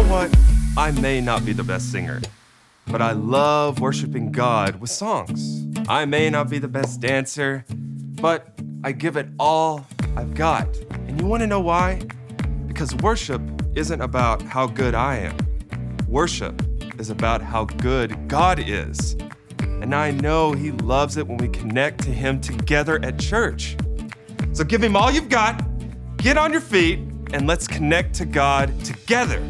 know what? I may not be the best singer, but I love worshiping God with songs. I may not be the best dancer, but I give it all I've got. And you want to know why? Because worship isn't about how good I am. Worship is about how good God is. And I know He loves it when we connect to Him together at church. So give Him all you've got, get on your feet, and let's connect to God together.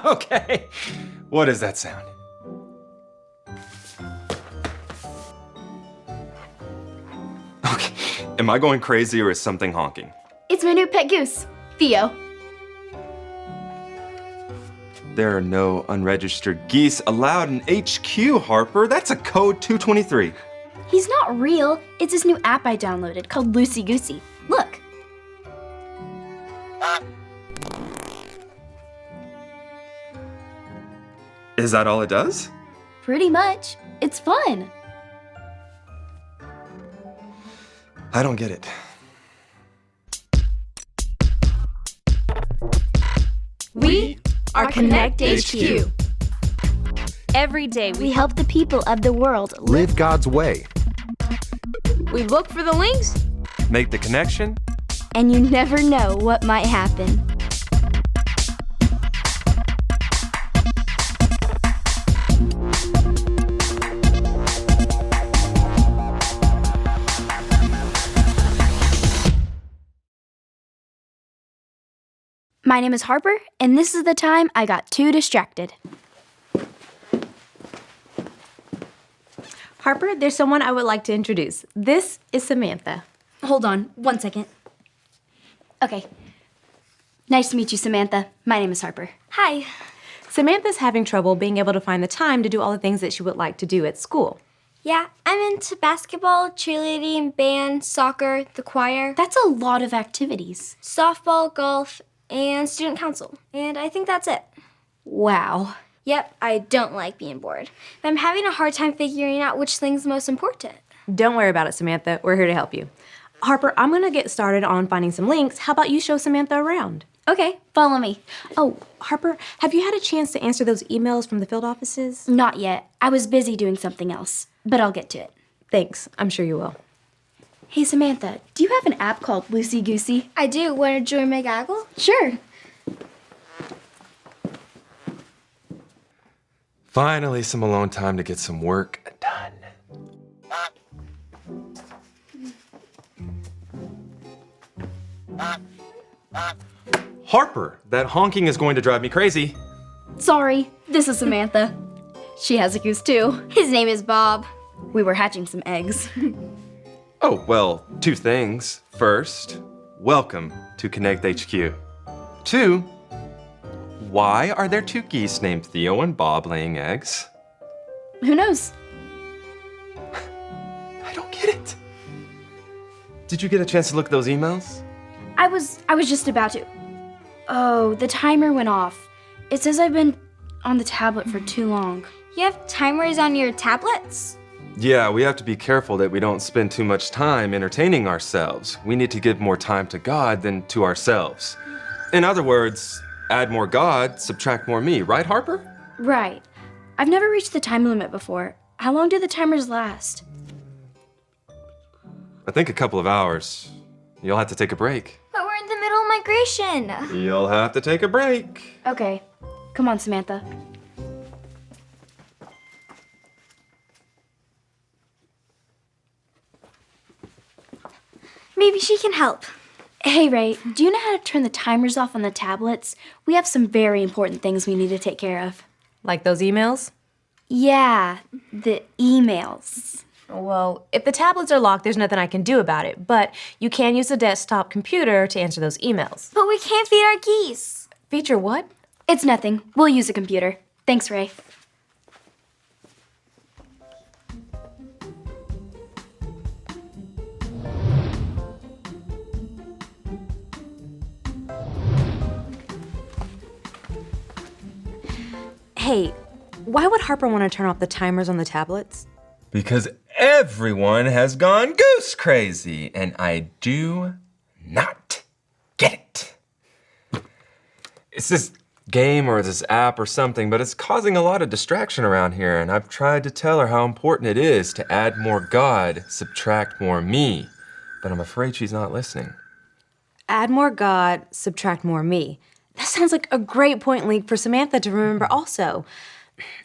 Okay. What is that sound? Okay. Am I going crazy or is something honking? It's my new pet goose, Theo. There are no unregistered geese allowed in HQ, Harper. That's a code 223. He's not real. It's this new app I downloaded called Loosey Goosey. Look. Is that all it does? Pretty much. It's fun. I don't get it. We are Connect HQ. Every day We help the people of the world Live God's way. we look for the links. Make the connection. and you never know what might happen. My name is Harper, and this is the time I got too distracted. Harper, there's someone I would like to introduce. This is Samantha. Hold on, 1 second. Okay. Nice to meet you, Samantha. My name is Harper. Hi. Samantha's having trouble being able to find the time to do all the things that she would like to do at school. Yeah, I'm into basketball, cheerleading, band, soccer, the choir, That's a lot of activities. softball, golf, and student council. And I think that's it. Wow. Yep, I don't like being bored. But I'm having a hard time figuring out which thing's the most important. Don't worry about it, Samantha. We're here to help you. Harper, I'm going to get started on finding some links. How about you show Samantha around? Okay, follow me. Oh, Harper, have you had a chance to answer those emails from the field offices? Not yet. I was busy doing something else, but I'll get to it. Thanks. I'm sure you will. Hey, Samantha, do you have an app called Loosey Goosey? I do. Want to join my gaggle? Sure. Finally, some alone time to get some work done. Harper, that honking is going to drive me crazy. Sorry, this is Samantha. She has a goose too. His name is Bob. We were hatching some eggs. Oh, well, 2 things. First, welcome to Connect HQ. 2, why are there 2 geese named Theo and Bob laying eggs? Who knows? I don't get it. Did you get a chance to look at those emails? I was just about to. Oh, the timer went off. It says I've been on the tablet for too long. You have timers on your tablets? Yeah, we have to be careful that we don't spend too much time entertaining ourselves. We need to give more time to God than to ourselves. In other words, add more God, subtract more me, right, Harper? Right. I've never reached the time limit before. How long do the timers last? I think a couple of hours. You'll have to take a break. But we're in the middle of migration. You'll have to take a break. Okay. Come on, Samantha. Maybe she can help. Hey, Ray, do you know how to turn the timers off on the tablets? We have some very important things we need to take care of. Like those emails? Yeah, the emails. Well, if the tablets are locked, there's nothing I can do about it, but you can use a desktop computer to answer those emails. But we can't feed our geese. Feature what? It's nothing. We'll use a computer. Thanks, Ray. Hey, why would Harper want to turn off the timers on the tablets? Because everyone has gone goose crazy, and I do not get it. It's this game or this app or something, but it's causing a lot of distraction around here, and I've tried to tell her how important it is to add more God, subtract more me, but I'm afraid she's not listening. Add more God, subtract more me. That sounds like a great point link for Samantha to remember also.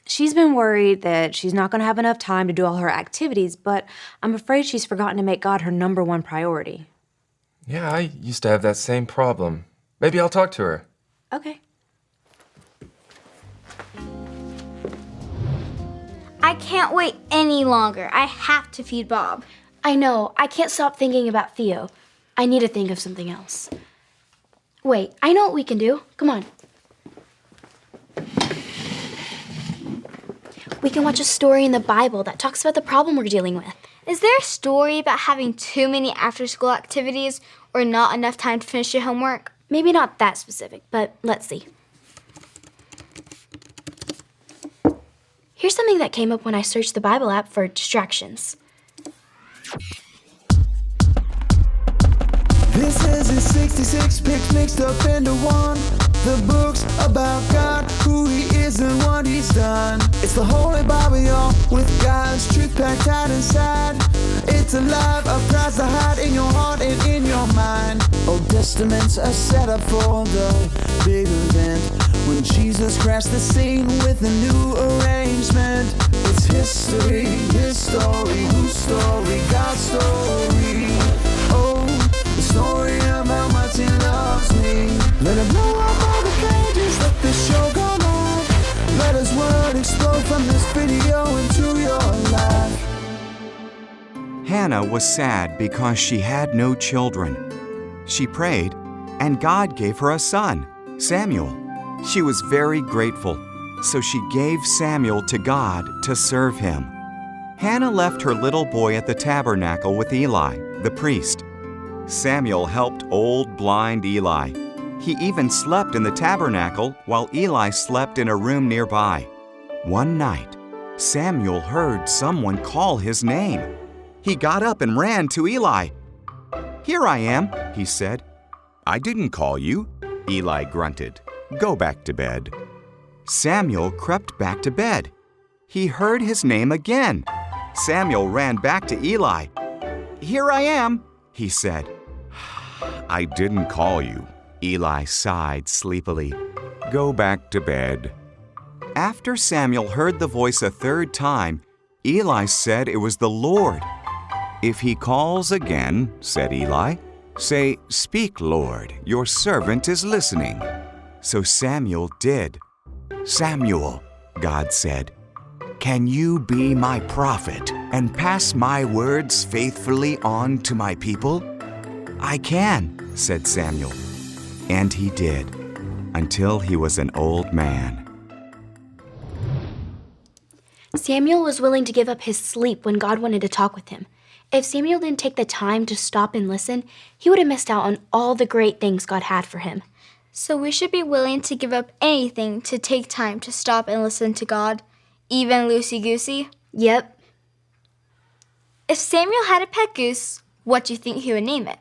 She's been worried that she's not going to have enough time to do all her activities, but I'm afraid she's forgotten to make God her #1 priority. Yeah, I used to have that same problem. Maybe I'll talk to her. Okay. I can't wait any longer. I have to feed Bob. I know, I can't stop thinking about Theo. I need to think of something else. Wait, I know what we can do. Come on. We can watch a story in the Bible that talks about the problem we're dealing with. Is there a story about having too many after-school activities or not enough time to finish your homework? Maybe not that specific, but let's see. Here's something that came up when I searched the Bible app for distractions. This is his 66 picks mixed up into one. The books about God, who he is and what he's done. It's the Holy Bible, y'all, with God's truth packed tight inside. It's alive, a prize to hide in your heart and in your mind. Old Testaments are set up for the big event when Jesus crashed the scene with a new arrangement. It's history, his story, whose story, God's story. Oh, the story of how much he loves me. Let him blow up all the pages, let this show go on. Let his word explode from this video into your life. Hannah was sad because she had no children. She prayed, and God gave her a son, Samuel. She was very grateful, so she gave Samuel to God to serve him. Hannah left her little boy at the tabernacle with Eli, the priest. Samuel helped old blind Eli. He even slept in the tabernacle while Eli slept in a room nearby. One night, Samuel heard someone call his name. He got up and ran to Eli. "Here I am," he said. "I didn't call you," Eli grunted. "Go back to bed." Samuel crept back to bed. He heard his name again. Samuel ran back to Eli. "Here I am," he said. "I didn't call you," Eli sighed sleepily. "Go back to bed." After Samuel heard the voice a third time, Eli said it was the Lord. "If he calls again," said Eli, "say, 'Speak, Lord, your servant is listening.'" So Samuel did. "Samuel," God said, "can you be my prophet and pass my words faithfully on to my people?" "I can," said Samuel. And he did, until he was an old man. Samuel was willing to give up his sleep when God wanted to talk with him. If Samuel didn't take the time to stop and listen, he would have missed out on all the great things God had for him. So we should be willing to give up anything to take time to stop and listen to God, even loosey-goosey? Yep. If Samuel had a pet goose, what do you think he would name it?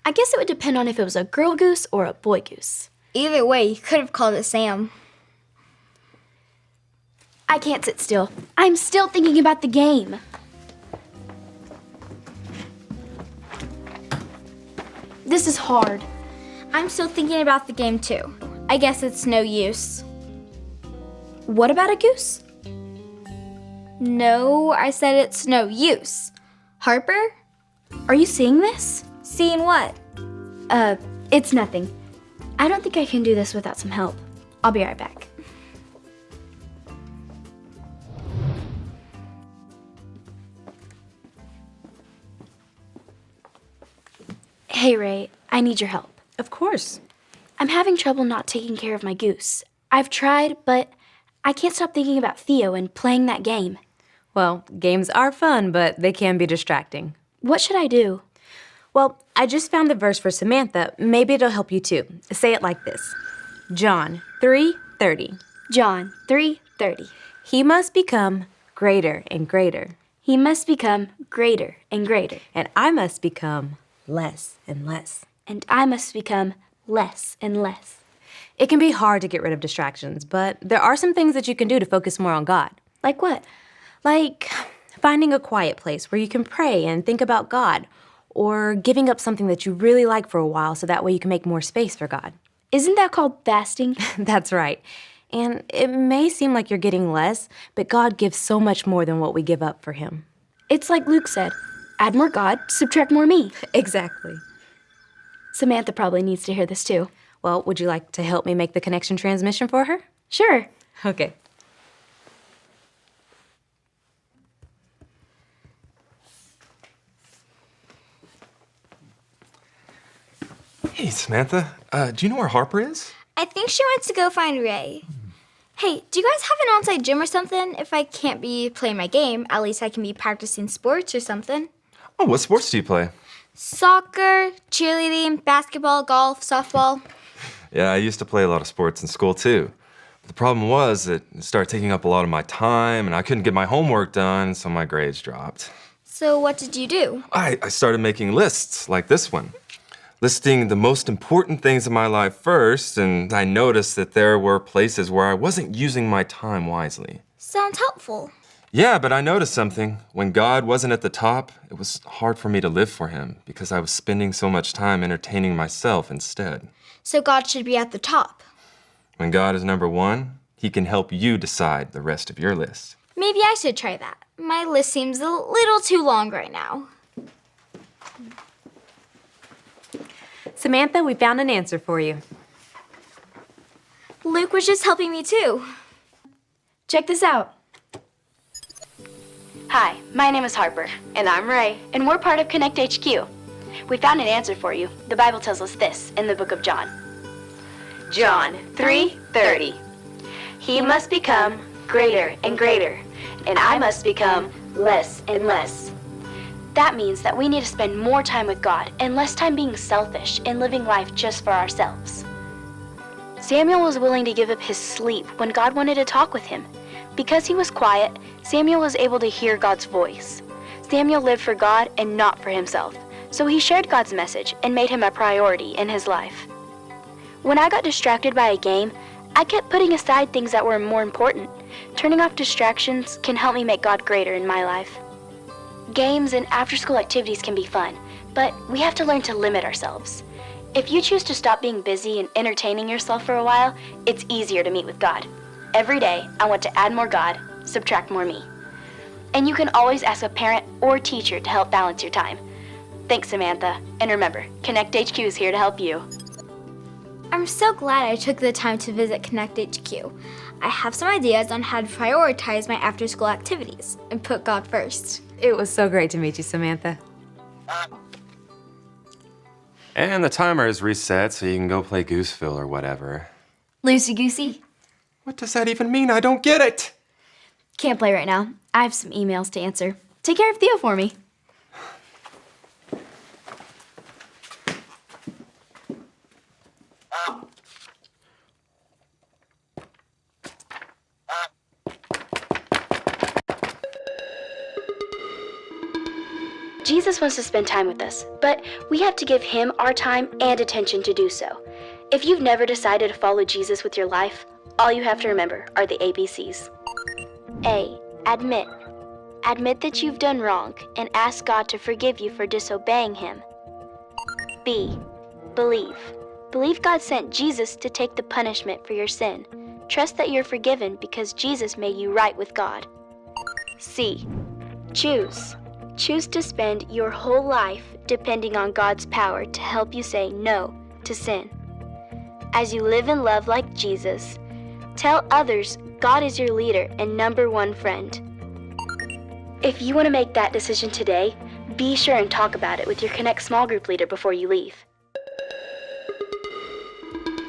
I guess it would depend on if it was a girl goose or a boy goose. Either way, he could have called it Sam. I can't sit still. I'm still thinking about the game. This is hard. I'm still thinking about the game too. I guess it's no use. What about a goose? No, I said it's no use. Harper? Are you seeing this? Seeing what? It's nothing. I don't think I can do this without some help. I'll be right back. Hey, Ray, I need your help. Of course. I'm having trouble not taking care of my goose. I've tried, but I can't stop thinking about Theo and playing that game. Well, games are fun, but they can be distracting. What should I do? Well, I just found the verse for Samantha. Maybe it'll help you too. Say it like this. John 3:30. John 3:30. He must become greater and greater, He must become greater and greater, and I must become less and less. and I must become less and less. It can be hard to get rid of distractions, but there are some things that you can do to focus more on God. Like what? Like finding a quiet place where you can pray and think about God, or giving up something that you really like for a while so that way you can make more space for God. Isn't that called fasting? That's right. And it may seem like you're getting less, but God gives so much more than what we give up for Him. It's like Luke said, add more God, subtract more me. Exactly. Samantha probably needs to hear this too. Well, would you like to help me make the connection transmission for her? Sure. Okay. Hey, Samantha. Do you know where Harper is? I think she went to go find Ray. Hey, do you guys have an on-site gym or something? If I can't be playing my game, at least I can be practicing sports or something. Oh, what sports do you play? Soccer, cheerleading, basketball, golf, softball. Yeah, I used to play a lot of sports in school, too. The problem was that it started taking up a lot of my time, and I couldn't get my homework done, so my grades dropped. So what did you do? I started making lists like this one, listing the most important things in my life first, and I noticed that there were places where I wasn't using my time wisely. Sounds helpful. Yeah, but I noticed something. When God wasn't at the top, it was hard for me to live for him because I was spending so much time entertaining myself instead. So God should be at the top. When God is number one, he can help you decide the rest of your list. Maybe I should try that. My list seems a little too long right now. Samantha, we found an answer for you. Luke was just helping me too. Check this out. Hi, my name is Harper. And I'm Ray. And we're part of Connect HQ. We found an answer for you. The Bible tells us this in the book of John. John 3:30. He must become greater and greater, and I must become less and less. That means that we need to spend more time with God and less time being selfish and living life just for ourselves. Samuel was willing to give up his sleep when God wanted to talk with him. Because he was quiet, Samuel was able to hear God's voice. Samuel lived for God and not for himself, so he shared God's message and made him a priority in his life. When I got distracted by a game, I kept putting aside things that were more important. Turning off distractions can help me make God greater in my life. Games and after-school activities can be fun, but we have to learn to limit ourselves. If you choose to stop being busy and entertaining yourself for a while, it's easier to meet with God. Every day, I want to add more God, subtract more me. And you can always ask a parent or teacher to help balance your time. Thanks, Samantha. And remember, Connect HQ is here to help you. I'm so glad I took the time to visit Connect HQ. I have some ideas on how to prioritize my after-school activities and put God first. It was so great to meet you, Samantha. And the timer is reset so you can go play Gooseville or whatever. Loosey-goosey. What does that even mean? I don't get it. Can't play right now. I have some emails to answer. Take care of Theo for me. Jesus wants to spend time with us, but we have to give him our time and attention to do so. If you've never decided to follow Jesus with your life, all you have to remember are the ABCs. A. Admit. Admit that you've done wrong and ask God to forgive you for disobeying him. B. Believe. Believe God sent Jesus to take the punishment for your sin. Trust that you're forgiven because Jesus made you right with God. C. Choose. Choose to spend your whole life depending on God's power to help you say no to sin. As you live and love like Jesus, tell others God is your leader and number one friend. If you want to make that decision today, be sure and talk about it with your Connect small group leader before you leave.